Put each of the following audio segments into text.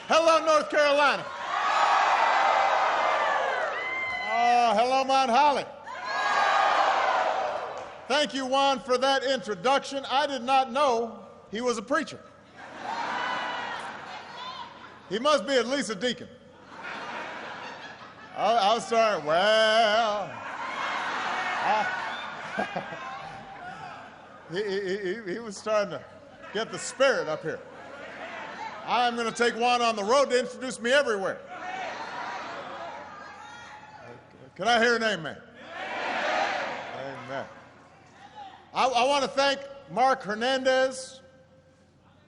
Hello, North Carolina. Hello, Mount Holly. Thank you, Juan, for that introduction. I did not know he was a preacher. He must be at least a deacon. I was starting, well, he was starting to get the spirit up here. I'm going to take Juan on the road to introduce me everywhere. Can I hear an amen? Amen. I want to thank Mark Hernandez,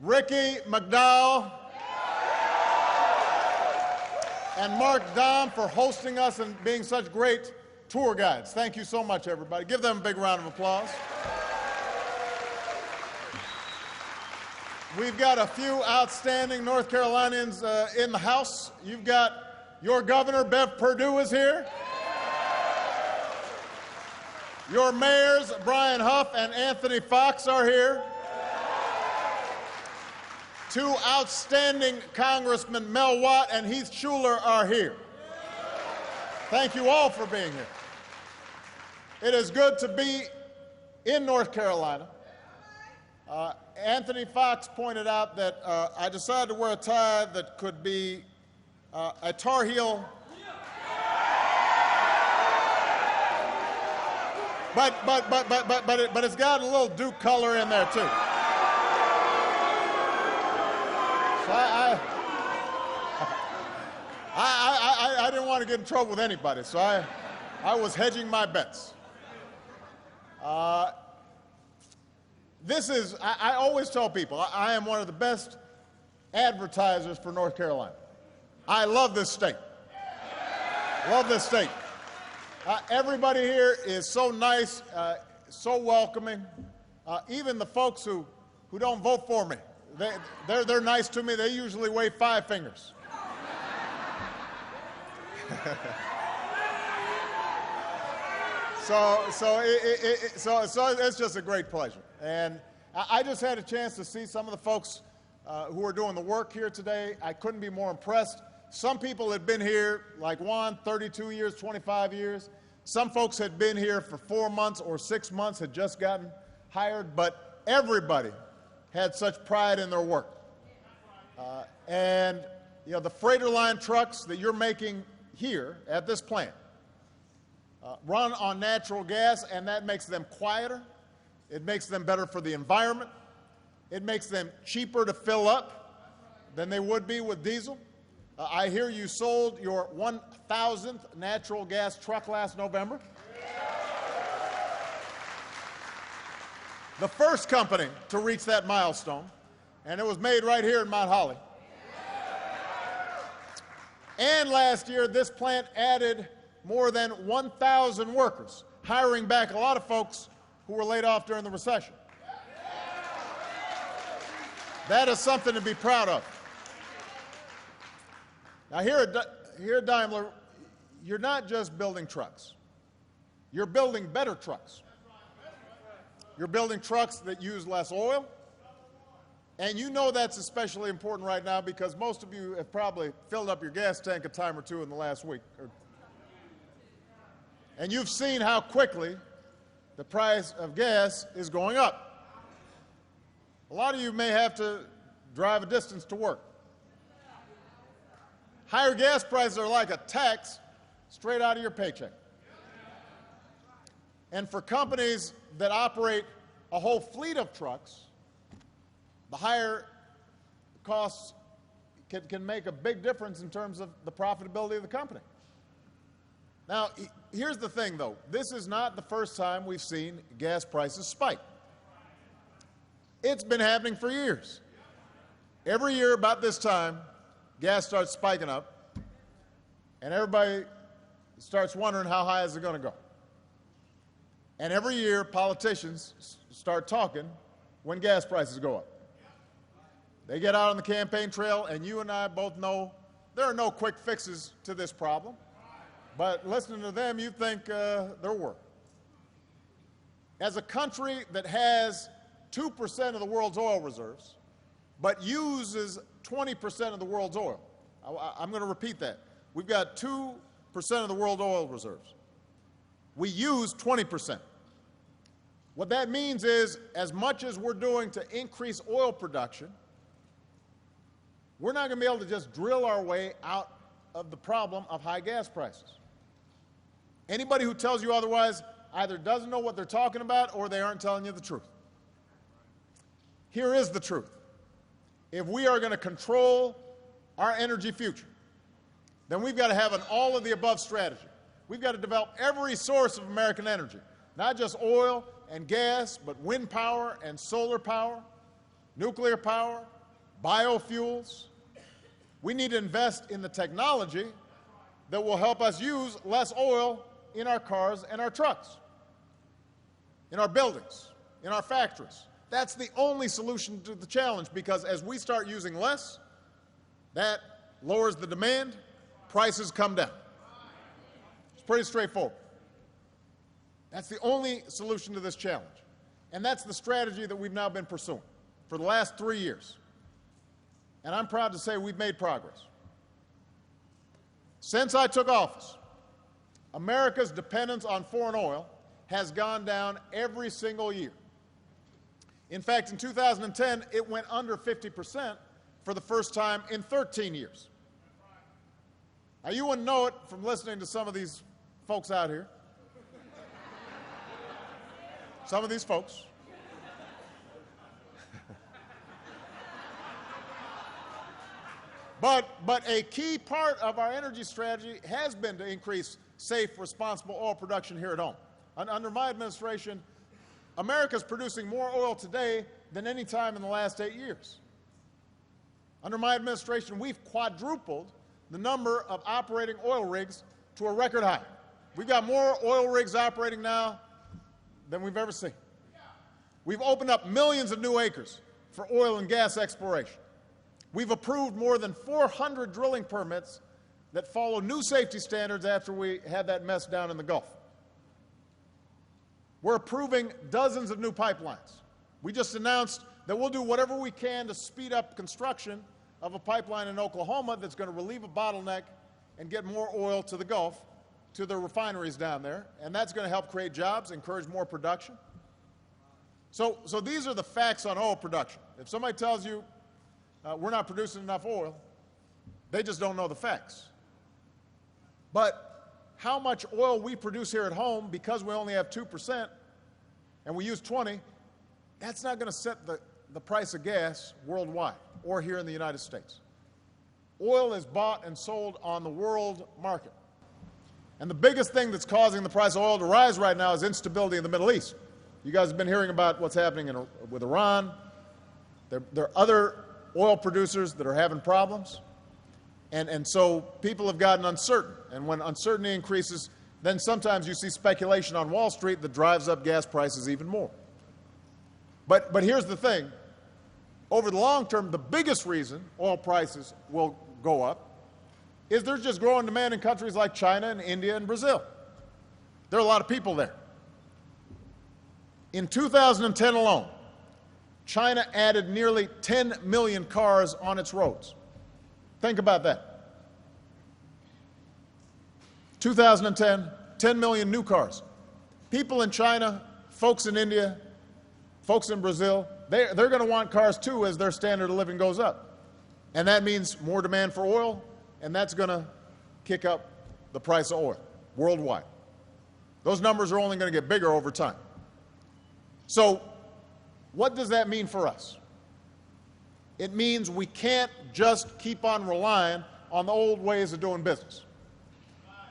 Ricky McDowell, and Mark Dom for hosting us and being such great tour guides. Thank you so much, everybody. Give them a big round of applause. We've got a few outstanding North Carolinians in the house. You've got your governor, Bev Perdue, is here. Your mayors, Brian Huff and Anthony Fox, are here. Two outstanding congressmen, Mel Watt and Heath Schuler, are here. Thank you all for being here. It is good to be in North Carolina. Anthony Fox pointed out that I decided to wear a tie that could be a Tar Heel, but it's got a little Duke color in there too. So I didn't want to get in trouble with anybody, so I was hedging my bets. I always tell people, I am one of the best advertisers for North Carolina. I love this state. Love this state. Everybody here is so nice, so welcoming. Even the folks who don't vote for me, they're nice to me. They usually wave 5 fingers. So it's just a great pleasure. And I just had a chance to see some of the folks who are doing the work here today. I couldn't be more impressed. Some people had been here, like Juan, 32 years, 25 years. Some folks had been here for 4 months or 6 months, had just gotten hired, but everybody had such pride in their work. And you know, the freighter line trucks that you're making here at this plant run on natural gas, and that makes them quieter. It makes them better for the environment. It makes them cheaper to fill up than they would be with diesel. I hear you sold your 1,000th natural gas truck last November. The first company to reach that milestone, and it was made right here in Mount Holly. And last year, this plant added more than 1,000 workers, hiring back a lot of folks who were laid off during the recession. That is something to be proud of. Now, here at Daimler, you're not just building trucks. You're building better trucks. You're building trucks that use less oil. And you know that's especially important right now because most of you have probably filled up your gas tank a time or two in the last week. And you've seen how quickly the price of gas is going up. A lot of you may have to drive a distance to work. Higher gas prices are like a tax straight out of your paycheck. And for companies that operate a whole fleet of trucks, the higher costs can make a big difference in terms of the profitability of the company. Now, here's the thing, though. This is not the first time we've seen gas prices spike. It's been happening for years. Every year about this time, gas starts spiking up, and everybody starts wondering how high is it going to go. And every year, politicians start talking when gas prices go up. They get out on the campaign trail, and you and I both know there are no quick fixes to this problem. But listening to them, you think there were. As a country that has 2% of the world's oil reserves, but uses 20% of the world's oil. I'm going to repeat that. We've got 2% of the world oil reserves. We use 20%. What that means is, as much as we're doing to increase oil production, we're not going to be able to just drill our way out of the problem of high gas prices. Anybody who tells you otherwise either doesn't know what they're talking about or they aren't telling you the truth. Here is the truth. If we are going to control our energy future, then we've got to have an all-of-the-above strategy. We've got to develop every source of American energy, not just oil and gas, but wind power and solar power, nuclear power, biofuels. We need to invest in the technology that will help us use less oil in our cars and our trucks, in our buildings, in our factories. That's the only solution to the challenge, because as we start using less, that lowers the demand, prices come down. It's pretty straightforward. That's the only solution to this challenge. And that's the strategy that we've now been pursuing for the last 3 years. And I'm proud to say we've made progress. Since I took office, America's dependence on foreign oil has gone down every single year. In fact, in 2010, it went under 50% for the first time in 13 years. Now, you wouldn't know it from listening to some of these folks out here. Some of these folks. But a key part of our energy strategy has been to increase safe, responsible oil production here at home. Under my administration, America's producing more oil today than any time in the last 8 years. Under my administration, we've quadrupled the number of operating oil rigs to a record high. We've got more oil rigs operating now than we've ever seen. We've opened up millions of new acres for oil and gas exploration. We've approved more than 400 drilling permits that follow new safety standards after we had that mess down in the Gulf. We're approving dozens of new pipelines. We just announced that we'll do whatever we can to speed up construction of a pipeline in Oklahoma that's going to relieve a bottleneck and get more oil to the Gulf, to the refineries down there, and that's going to help create jobs, encourage more production. So these are the facts on oil production. If somebody tells you we're not producing enough oil, they just don't know the facts. But how much oil we produce here at home, because we only have 2% and we use 20, that's not going to set the price of gas worldwide or here in the United States. Oil is bought and sold on the world market. And the biggest thing that's causing the price of oil to rise right now is instability in the Middle East. You guys have been hearing about what's happening with Iran. There are other oil producers that are having problems. And so people have gotten uncertain. And when uncertainty increases, then sometimes you see speculation on Wall Street that drives up gas prices even more. But here's the thing. Over the long term, the biggest reason oil prices will go up is there's just growing demand in countries like China and India and Brazil. There are a lot of people there. In 2010 alone, China added nearly 10 million cars on its roads. Think about that. 2010, 10 million new cars. People in China, folks in India, folks in Brazil, they're going to want cars too as their standard of living goes up. And that means more demand for oil, and that's going to kick up the price of oil worldwide. Those numbers are only going to get bigger over time. So what does that mean for us? It means we can't just keep on relying on the old ways of doing business.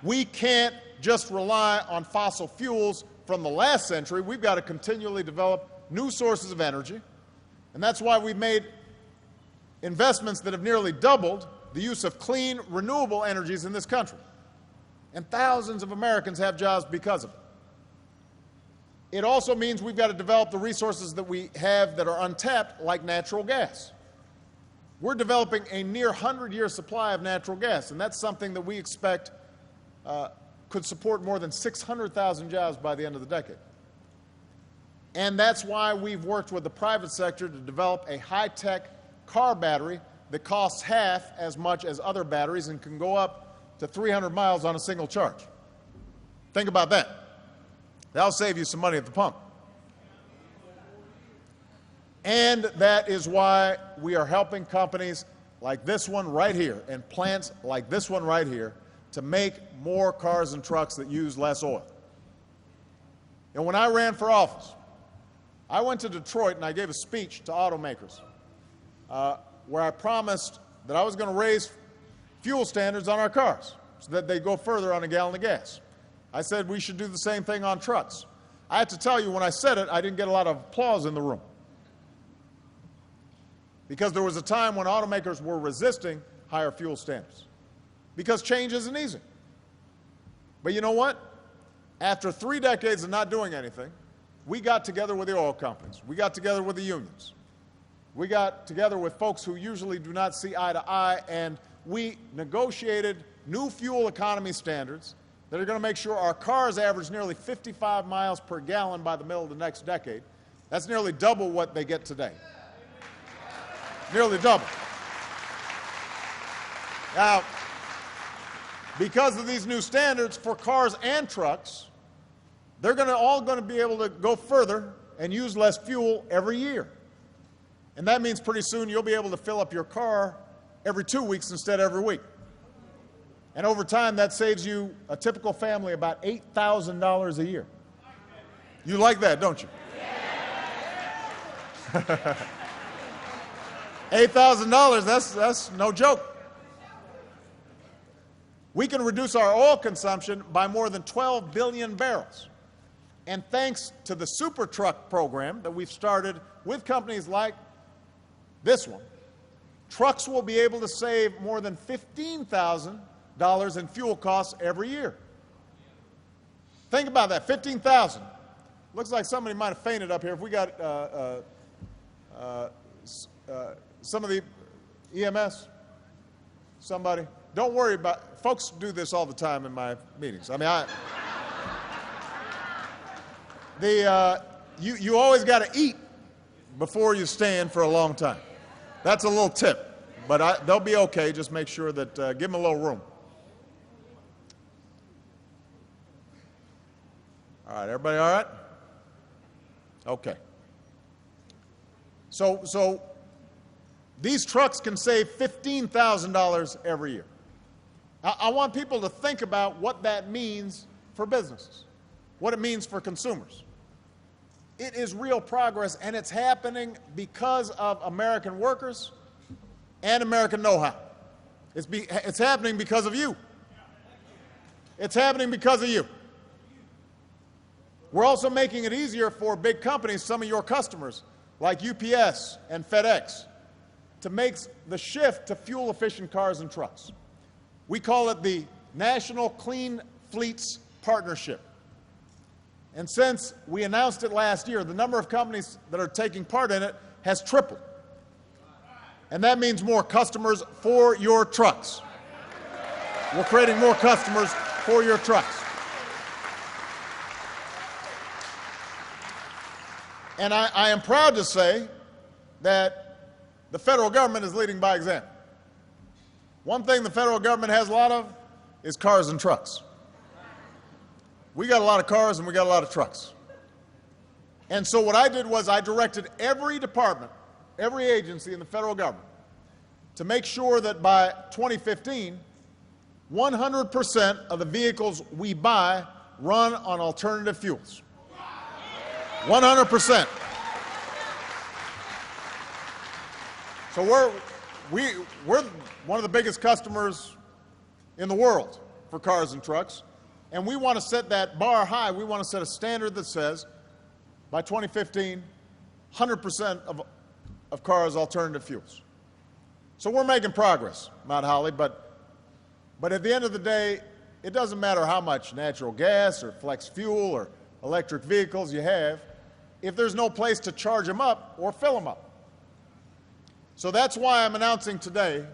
We can't just rely on fossil fuels from the last century. We've got to continually develop new sources of energy, and that's why we've made investments that have nearly doubled the use of clean, renewable energies in this country. And thousands of Americans have jobs because of it. It also means we've got to develop the resources that we have that are untapped, like natural gas. We're developing a near 100-year supply of natural gas, and that's something that we expect could support more than 600,000 jobs by the end of the decade. And that's why we've worked with the private sector to develop a high-tech car battery that costs half as much as other batteries and can go up to 300 miles on a single charge. Think about that. That'll save you some money at the pump. And that is why we are helping companies like this one right here and plants like this one right here to make more cars and trucks that use less oil. And when I ran for office, I went to Detroit and I gave a speech to automakers where I promised that I was going to raise fuel standards on our cars so that they go further on a gallon of gas. I said we should do the same thing on trucks. I have to tell you, when I said it, I didn't get a lot of applause in the room, because there was a time when automakers were resisting higher fuel standards because change isn't easy. But you know what? After 3 decades of not doing anything, we got together with the oil companies. We got together with the unions. We got together with folks who usually do not see eye to eye, and we negotiated new fuel economy standards that are going to make sure our cars average nearly 55 miles per gallon by the middle of the next decade. That's nearly double what they get today. Nearly double. Now, because of these new standards for cars and trucks, they're all going to be able to go further and use less fuel every year. And that means pretty soon you'll be able to fill up your car every 2 weeks instead of every week. And over time, that saves you, a typical family, about $8,000 a year. You like that, don't you? $8,000, that's no joke. We can reduce our oil consumption by more than 12 billion barrels. And thanks to the super truck program that we've started with companies like this one, trucks will be able to save more than $15,000 in fuel costs every year. Think about that, $15,000. Looks like somebody might have fainted up here. If we got some of the EMS, somebody. Don't worry about, folks do this all the time in my meetings. I mean, you always got to eat before you stand for a long time. That's a little tip, but they'll be okay. Just make sure that, give them a little room. All right, everybody all right? Okay. So these trucks can save $15,000 every year. I want people to think about what that means for businesses, what it means for consumers. It is real progress, and it's happening because of American workers and American know-how. It's happening because of you. It's happening because of you. We're also making it easier for big companies, some of your customers, like UPS and FedEx, to make the shift to fuel-efficient cars and trucks. We call it the National Clean Fleets Partnership. And since we announced it last year, the number of companies that are taking part in it has tripled. And that means more customers for your trucks. We're creating more customers for your trucks. And I am proud to say that the federal government is leading by example. One thing the federal government has a lot of is cars and trucks. We got a lot of cars and we got a lot of trucks. And so what I did was I directed every department, every agency in the federal government to make sure that by 2015, 100% of the vehicles we buy run on alternative fuels. 100%. So we're one of the biggest customers in the world for cars and trucks, and we want to set that bar high. We want to set a standard that says by 2015, 100% of cars alternative fuels. So we're making progress, Mount Holly, but at the end of the day, it doesn't matter how much natural gas or flex fuel or electric vehicles you have if there's no place to charge them up or fill them up. So that's why I'm announcing today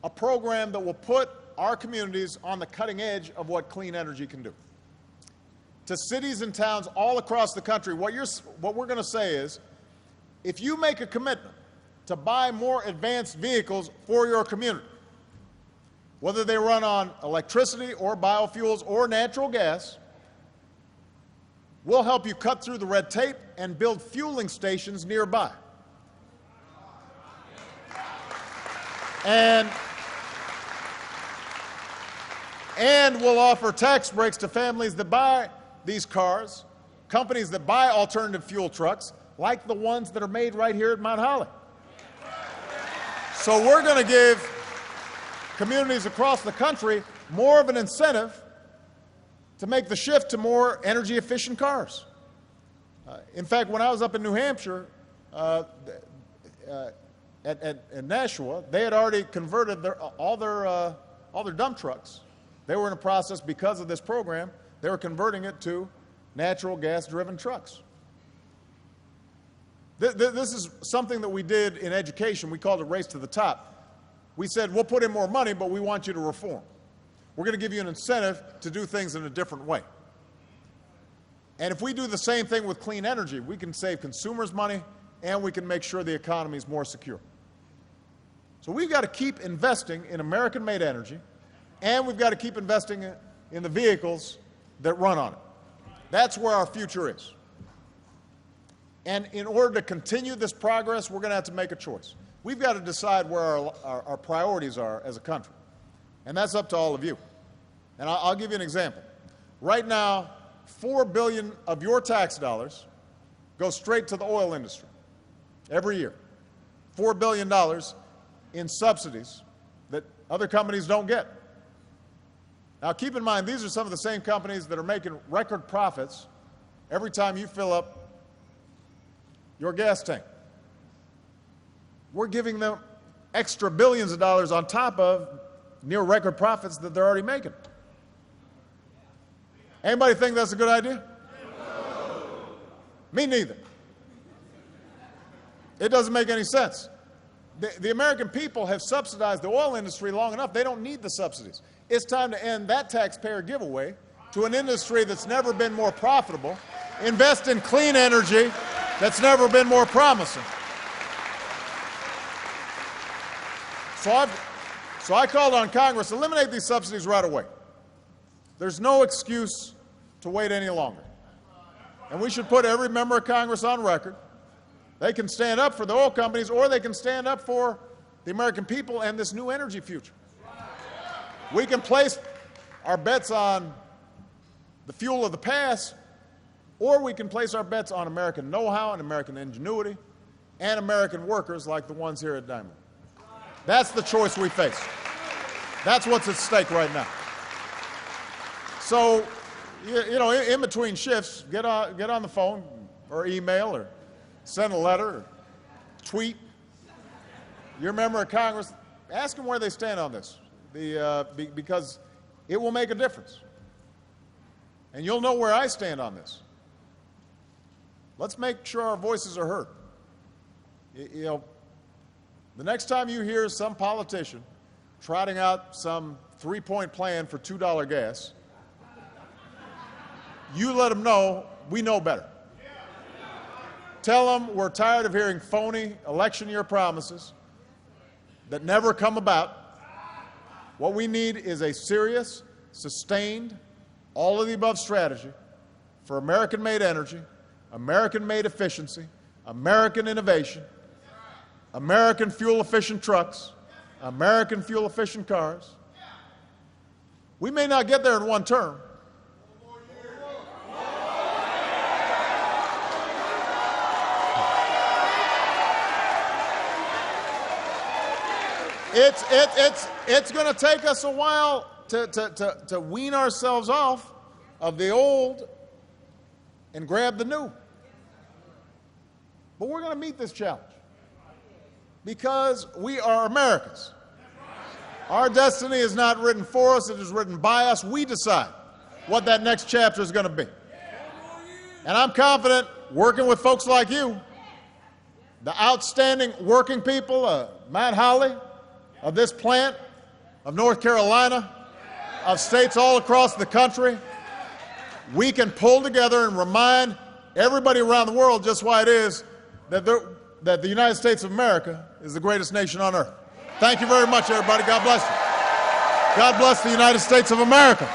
a program that will put our communities on the cutting edge of what clean energy can do. To cities and towns all across the country, what we're going to say is, if you make a commitment to buy more advanced vehicles for your community. Whether they run on electricity or biofuels or natural gas, we'll help you cut through the red tape and build fueling stations nearby. And we'll offer tax breaks to families that buy these cars, companies that buy alternative fuel trucks, like the ones that are made right here at Mount Holly. So we're going to give communities across the country more of an incentive to make the shift to more energy-efficient cars. In fact, when I was up in New Hampshire, at Nashua, they had already converted all their dump trucks. They were in a process, because of this program, they were converting it to natural gas-driven trucks. This is something that we did in education. We called it Race to the Top. We said, we'll put in more money, but we want you to reform. We're going to give you an incentive to do things in a different way. And if we do the same thing with clean energy, we can save consumers money and we can make sure the economy is more secure. So we've got to keep investing in American-made energy, and we've got to keep investing in the vehicles that run on it. That's where our future is. And in order to continue this progress, we're going to have to make a choice. We've got to decide where our priorities are as a country. And that's up to all of you. And I'll give you an example. Right now, $4 billion of your tax dollars go straight to the oil industry every year. $4 billion in subsidies that other companies don't get. Now, keep in mind, these are some of the same companies that are making record profits every time you fill up your gas tank. We're giving them extra billions of dollars on top of near record profits that they're already making. Anybody think that's a good idea? No. Me neither. It doesn't make any sense. The American people have subsidized the oil industry long enough. They don't need the subsidies. It's time to end that taxpayer giveaway to an industry that's never been more profitable, invest in clean energy that's never been more promising. So I called on Congress to eliminate these subsidies right away. There's no excuse to wait any longer. And we should put every member of Congress on record. They can stand up for the oil companies, or they can stand up for the American people and this new energy future. We can place our bets on the fuel of the past, or we can place our bets on American know-how and American ingenuity and American workers like the ones here at Daimler. That's the choice we face. That's what's at stake right now. So, you know, in between shifts, get on the phone or email or send a letter or tweet your member of Congress. Ask them where they stand on this, because it will make a difference. And you'll know where I stand on this. Let's make sure our voices are heard. You know, the next time you hear some politician trotting out some three-point plan for $2 gas, you let them know we know better. Tell them we're tired of hearing phony election year promises that never come about. What we need is a serious, sustained, all-of-the-above strategy for American-made energy, American-made efficiency, American innovation, American fuel-efficient trucks, American fuel-efficient cars. We may not get there in one term. It's going to take us a while to wean ourselves off of the old and grab the new. But we're going to meet this challenge because we are Americans. Our destiny is not written for us, it is written by us. We decide what that next chapter is going to be. And I'm confident, working with folks like you, the outstanding working people, Mount Holly, of this plant, of North Carolina, of states all across the country, we can pull together and remind everybody around the world just why it is that the United States of America is the greatest nation on earth. Thank you very much, everybody. God bless you. God bless the United States of America.